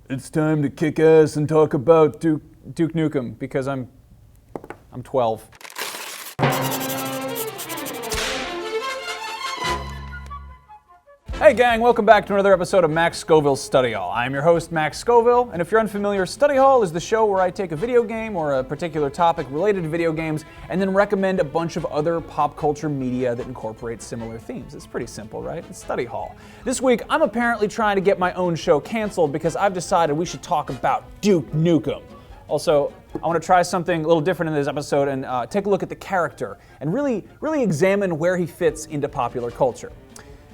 It's time to kick ass and talk about Duke Nukem because I'm 12. Hey gang, welcome back to another episode of Max Scoville's Study Hall. I'm your host, Max Scoville, and if you're unfamiliar, Study Hall is the show where I take a video game or a particular topic related to video games and then recommend a bunch of other pop culture media that incorporates similar themes. It's pretty simple, right? It's Study Hall. This week, I'm apparently trying to get my own show canceled because I've decided we should talk about Duke Nukem. Also, I want to try something a little different in this episode and take a look at the character and really examine where he fits into popular culture.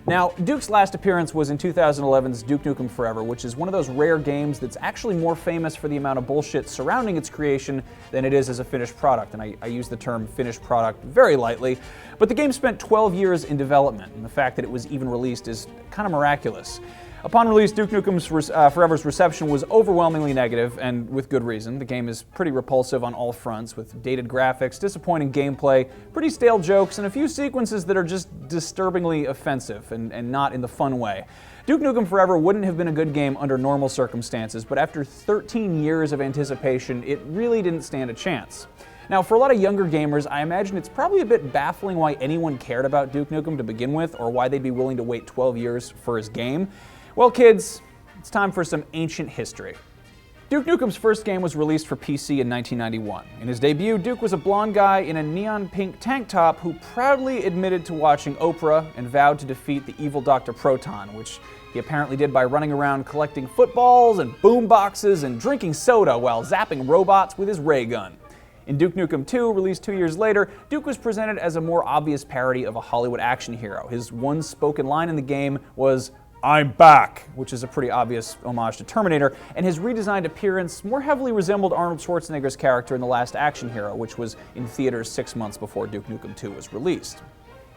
Now, Duke's last appearance was in 2011's Duke Nukem Forever, which is one of those rare games that's actually more famous for the amount of bullshit surrounding its creation than it is as a finished product, and I use the term finished product very lightly, but the game spent 12 years in development, and the fact that it was even released is kind of miraculous. Upon release, Duke Nukem Forever's reception was overwhelmingly negative, and with good reason. The game is pretty repulsive on all fronts, with dated graphics, disappointing gameplay, pretty stale jokes, and a few sequences that are just disturbingly offensive and not in the fun way. Duke Nukem Forever wouldn't have been a good game under normal circumstances, but after 13 years of anticipation, it really didn't stand a chance. Now, for a lot of younger gamers, I imagine it's probably a bit baffling why anyone cared about Duke Nukem to begin with, or why they'd be willing to wait 12 years for his game. Well, kids, it's time for some ancient history. Duke Nukem's first game was released for PC in 1991. In his debut, Duke was a blonde guy in a neon pink tank top who proudly admitted to watching Oprah and vowed to defeat the evil Dr. Proton, which he apparently did by running around collecting footballs and boom boxes and drinking soda while zapping robots with his ray gun. In Duke Nukem II, released 2 years later, Duke was presented as a more obvious parody of a Hollywood action hero. His one spoken line in the game was, "I'm back," which is a pretty obvious homage to Terminator, and his redesigned appearance more heavily resembled Arnold Schwarzenegger's character in The Last Action Hero, which was in theaters 6 months before Duke Nukem 2 was released.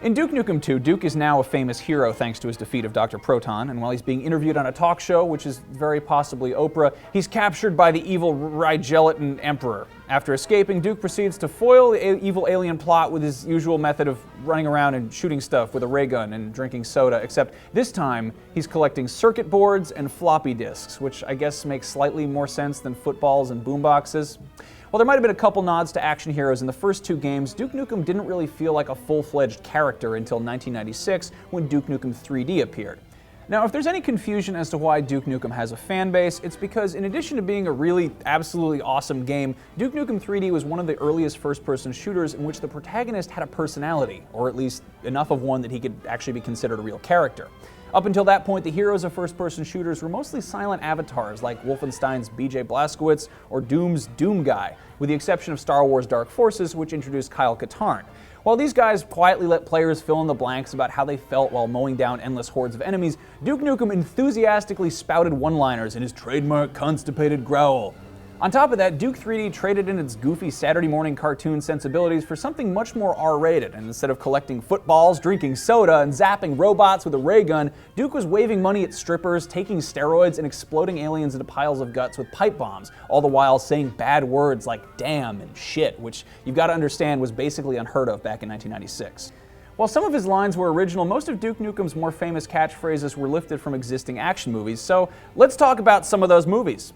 In Duke Nukem 2, Duke is now a famous hero thanks to his defeat of Dr. Proton, and while he's being interviewed on a talk show, which is very possibly Oprah, he's captured by the evil Rigelatin Emperor. After escaping, Duke proceeds to foil the evil alien plot with his usual method of running around and shooting stuff with a ray gun and drinking soda, except this time he's collecting circuit boards and floppy disks, which I guess makes slightly more sense than footballs and boomboxes. While there might have been a couple nods to action heroes in the first two games, Duke Nukem didn't really feel like a full-fledged character until 1996 when Duke Nukem 3D appeared. Now, if there's any confusion as to why Duke Nukem has a fan base, it's because in addition to being a really absolutely awesome game, Duke Nukem 3D was one of the earliest first-person shooters in which the protagonist had a personality, or at least enough of one that he could actually be considered a real character. Up until that point, the heroes of first-person shooters were mostly silent avatars like Wolfenstein's BJ Blazkowicz or Doom's Doom Guy, with the exception of Star Wars Dark Forces, which introduced Kyle Katarn. While these guys quietly let players fill in the blanks about how they felt while mowing down endless hordes of enemies, Duke Nukem enthusiastically spouted one-liners in his trademark constipated growl. On top of that, Duke 3D traded in its goofy Saturday morning cartoon sensibilities for something much more R-rated, and instead of collecting footballs, drinking soda, and zapping robots with a ray gun, Duke was waving money at strippers, taking steroids, and exploding aliens into piles of guts with pipe bombs, all the while saying bad words like damn and shit, which you've got to understand was basically unheard of back in 1996. While some of his lines were original, most of Duke Nukem's more famous catchphrases were lifted from existing action movies, so let's talk about some of those movies.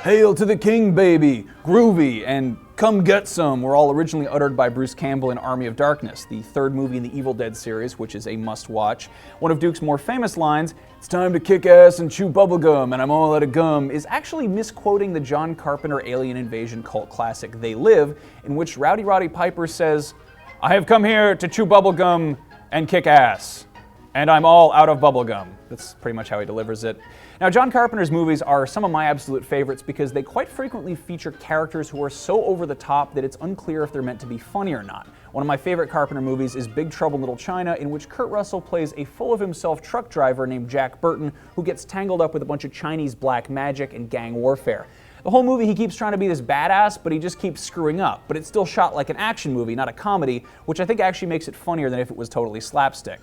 "Hail to the king, baby," "Groovy," and "Come get some" were all originally uttered by Bruce Campbell in Army of Darkness, the third movie in the Evil Dead series, which is a must-watch. One of Duke's more famous lines, "It's time to kick ass and chew bubblegum, and I'm all out of gum," is actually misquoting the John Carpenter alien invasion cult classic They Live, in which Rowdy Roddy Piper says, "I have come here to chew bubblegum and kick ass, and I'm all out of bubblegum." That's pretty much how he delivers it. Now, John Carpenter's movies are some of my absolute favorites because they quite frequently feature characters who are so over the top that it's unclear if they're meant to be funny or not. One of my favorite Carpenter movies is Big Trouble in Little China, in which Kurt Russell plays a full-of-himself truck driver named Jack Burton who gets tangled up with a bunch of Chinese black magic and gang warfare. The whole movie he keeps trying to be this badass, but he just keeps screwing up. But it's still shot like an action movie, not a comedy, which I think actually makes it funnier than if it was totally slapstick.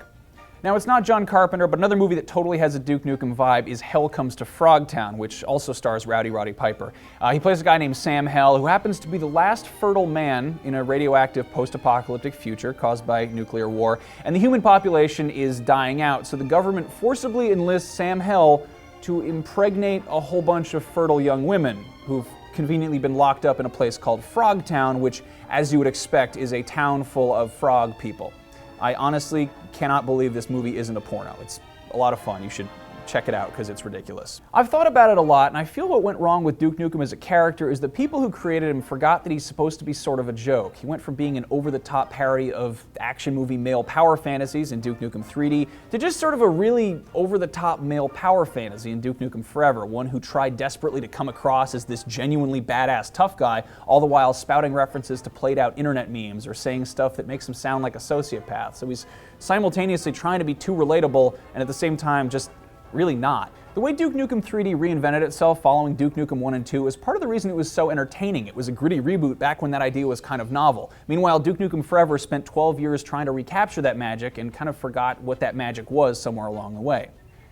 Now, it's not John Carpenter, but another movie that totally has a Duke Nukem vibe is Hell Comes to Frogtown, which also stars Rowdy Roddy Piper. He plays a guy named Sam Hell, who happens to be the last fertile man in a radioactive post-apocalyptic future caused by nuclear war, and the human population is dying out, so the government forcibly enlists Sam Hell to impregnate a whole bunch of fertile young women who've conveniently been locked up in a place called Frogtown, which, as you would expect, is a town full of frog people. I honestly cannot believe this movie isn't a porno. It's a lot of fun. You should check it out because it's ridiculous. I've thought about it a lot, and I feel what went wrong with Duke Nukem as a character is the people who created him forgot that he's supposed to be sort of a joke. He went from being an over-the-top parody of action movie male power fantasies in Duke Nukem 3D to just sort of a really over-the-top male power fantasy in Duke Nukem Forever, one who tried desperately to come across as this genuinely badass tough guy, all the while spouting references to played-out internet memes or saying stuff that makes him sound like a sociopath. So he's simultaneously trying to be too relatable and at the same time just really not. The way Duke Nukem 3D reinvented itself following Duke Nukem 1 and 2 was part of the reason it was so entertaining. It was a gritty reboot back when that idea was kind of novel. Meanwhile, Duke Nukem Forever spent 12 years trying to recapture that magic and kind of forgot what that magic was somewhere along the way.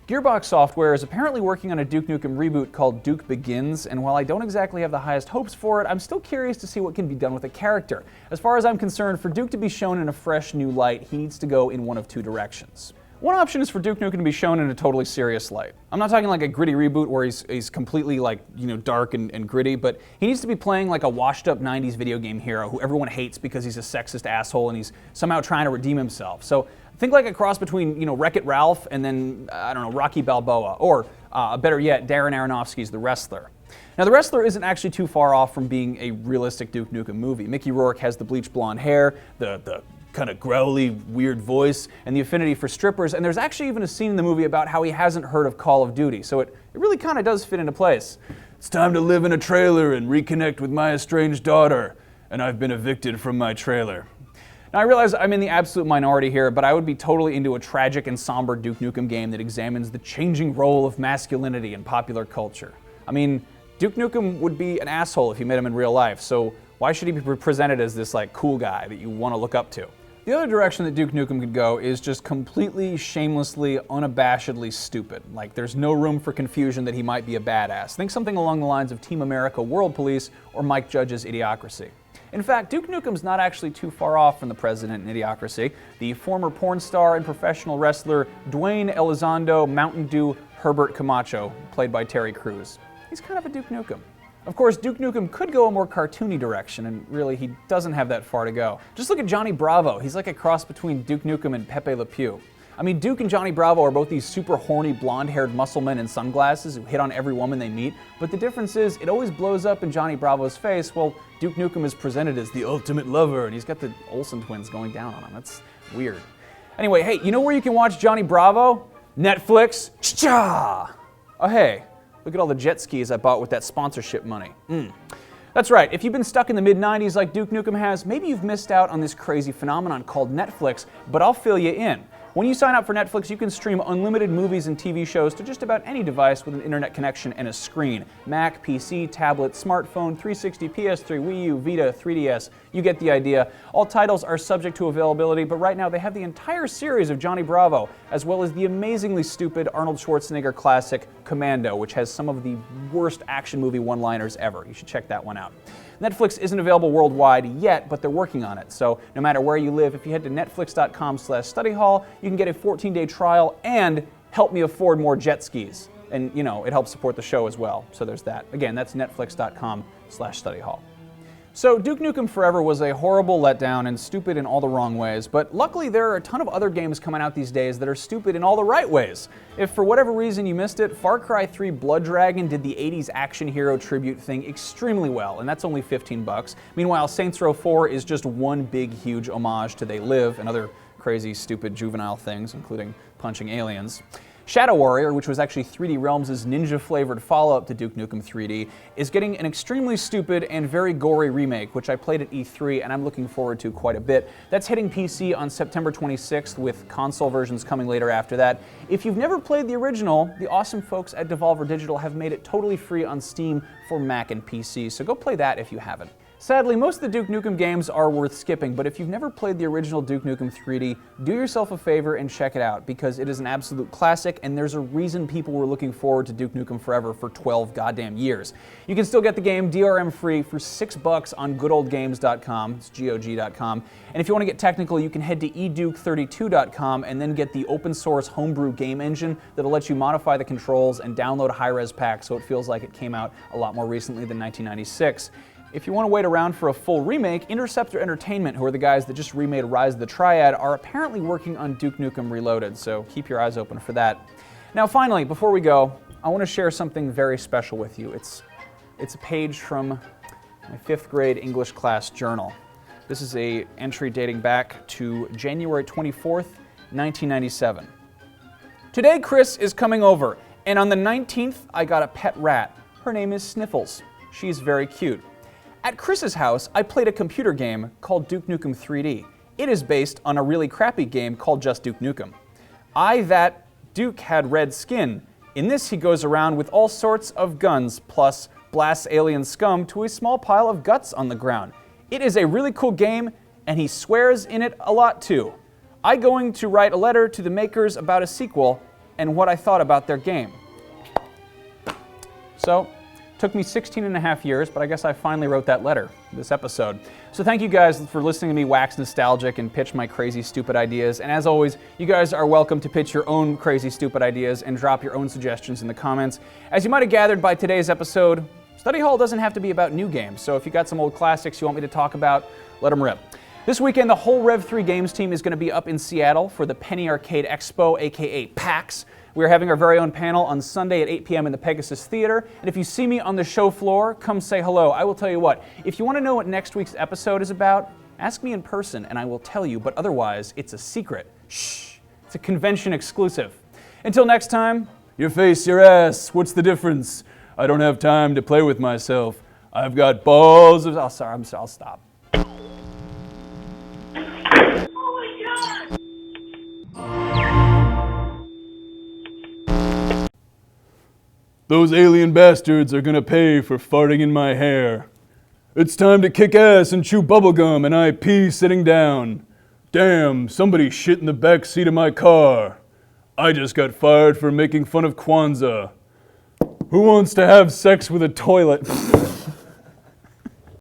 Gearbox Software is apparently working on a Duke Nukem reboot called Duke Begins, and while I don't exactly have the highest hopes for it, I'm still curious to see what can be done with the character. As far as I'm concerned, for Duke to be shown in a fresh new light, he needs to go in one of two directions. One option is for Duke Nukem to be shown in a totally serious light. I'm not talking like a gritty reboot where he's completely dark and gritty, but he needs to be playing like a washed up 90s video game hero who everyone hates because he's a sexist asshole and he's somehow trying to redeem himself. So think like a cross between, Wreck-It Ralph and then, Rocky Balboa, or better yet, Darren Aronofsky's The Wrestler. Now, The Wrestler isn't actually too far off from being a realistic Duke Nukem movie. Mickey Rourke has the bleached blonde hair, the kind of growly, weird voice, and the affinity for strippers, and there's actually even a scene in the movie about how he hasn't heard of Call of Duty, so it really kind of does fit into place. It's time to live in a trailer and reconnect with my estranged daughter, and I've been evicted from my trailer. Now, I realize I'm in the absolute minority here, but I would be totally into a tragic and somber Duke Nukem game that examines the changing role of masculinity in popular culture. I mean, Duke Nukem would be an asshole if you met him in real life, so why should he be presented as this cool guy that you want to look up to? The other direction that Duke Nukem could go is just completely, shamelessly, unabashedly stupid. There's no room for confusion that he might be a badass. Think something along the lines of Team America World Police or Mike Judge's Idiocracy. In fact, Duke Nukem's not actually too far off from the president in Idiocracy. The former porn star and professional wrestler Dwayne Elizondo Mountain Dew Herbert Camacho, played by Terry Crews. He's kind of a Duke Nukem. Of course, Duke Nukem could go a more cartoony direction, and really, he doesn't have that far to go. Just look at Johnny Bravo. He's like a cross between Duke Nukem and Pepe Le Pew. I mean, Duke and Johnny Bravo are both these super horny, blonde-haired muscle men in sunglasses who hit on every woman they meet, but the difference is, it always blows up in Johnny Bravo's face, while Duke Nukem is presented as the ultimate lover, and he's got the Olsen twins going down on him. That's weird. Anyway, hey, you know where you can watch Johnny Bravo? Netflix. Cha! Oh, hey. Look at all the jet skis I bought with that sponsorship money. That's right, if you've been stuck in the mid-90s like Duke Nukem has, maybe you've missed out on this crazy phenomenon called Netflix, but I'll fill you in. When you sign up for Netflix, you can stream unlimited movies and TV shows to just about any device with an internet connection and a screen. Mac, PC, tablet, smartphone, 360, PS3, Wii U, Vita, 3DS, you get the idea. All titles are subject to availability, but right now they have the entire series of Johnny Bravo, as well as the amazingly stupid Arnold Schwarzenegger classic Commando, which has some of the worst action movie one-liners ever. You should check that one out. Netflix isn't available worldwide yet, but they're working on it. So no matter where you live, if you head to netflix.com/studyhall, you can get a 14-day trial and help me afford more jet skis. And, it helps support the show as well. So there's that. Again, that's netflix.com/studyhall. So Duke Nukem Forever was a horrible letdown and stupid in all the wrong ways, but luckily there are a ton of other games coming out these days that are stupid in all the right ways. If for whatever reason you missed it, Far Cry 3 Blood Dragon did the 80s action hero tribute thing extremely well, and that's only $15. Meanwhile, Saints Row 4 is just one big, huge homage to They Live and other crazy, stupid, juvenile things, including punching aliens. Shadow Warrior, which was actually 3D Realms' ninja-flavored follow-up to Duke Nukem 3D, is getting an extremely stupid and very gory remake, which I played at E3 and I'm looking forward to quite a bit. That's hitting PC on September 26th, with console versions coming later after that. If you've never played the original, the awesome folks at Devolver Digital have made it totally free on Steam for Mac and PC, so go play that if you haven't. Sadly, most of the Duke Nukem games are worth skipping, but if you've never played the original Duke Nukem 3D, do yourself a favor and check it out, because it is an absolute classic, and there's a reason people were looking forward to Duke Nukem Forever for 12 goddamn years. You can still get the game DRM-free for $6 on goodoldgames.com, it's GOG.com, and if you want to get technical, you can head to eduke32.com and then get the open source homebrew game engine that'll let you modify the controls and download a high-res pack so it feels like it came out a lot more recently than 1996. If you want to wait around for a full remake, Interceptor Entertainment, who are the guys that just remade Rise of the Triad, are apparently working on Duke Nukem Reloaded, so keep your eyes open for that. Now finally, before we go, I want to share something very special with you. It's a page from my 5th grade English class journal. This is an entry dating back to January 24th, 1997. Today Chris is coming over, and on the 19th I got a pet rat. Her name is Sniffles. She's very cute. At Chris's house, I played a computer game called Duke Nukem 3D. It is based on a really crappy game called just Duke Nukem. That Duke had red skin. In this, he goes around with all sorts of guns, plus blasts alien scum to a small pile of guts on the ground. It is a really cool game, and he swears in it a lot too. I'm going to write a letter to the makers about a sequel and what I thought about their game. So, took me 16 and a half years, but I guess I finally wrote that letter, this episode. So thank you guys for listening to me wax nostalgic and pitch my crazy, stupid ideas. And as always, you guys are welcome to pitch your own crazy, stupid ideas and drop your own suggestions in the comments. As you might have gathered by today's episode, Study Hall doesn't have to be about new games, so if you got some old classics you want me to talk about, let them rip. This weekend, the whole Rev 3 Games team is going to be up in Seattle for the Penny Arcade Expo, aka PAX. We're having our very own panel on Sunday at 8 p.m. in the Pegasus Theater, and if you see me on the show floor, come say hello. I will tell you what, if you want to know what next week's episode is about, ask me in person and I will tell you, but otherwise, it's a secret. Shh, it's a convention exclusive. Until next time, your face, your ass, what's the difference? I don't have time to play with myself. I've got balls of... Oh, sorry, I'll stop. Those alien bastards are gonna pay for farting in my hair. It's time to kick ass and chew bubblegum, and I pee sitting down. Damn, somebody shit in the back seat of my car. I just got fired for making fun of Kwanzaa. Who wants to have sex with a toilet?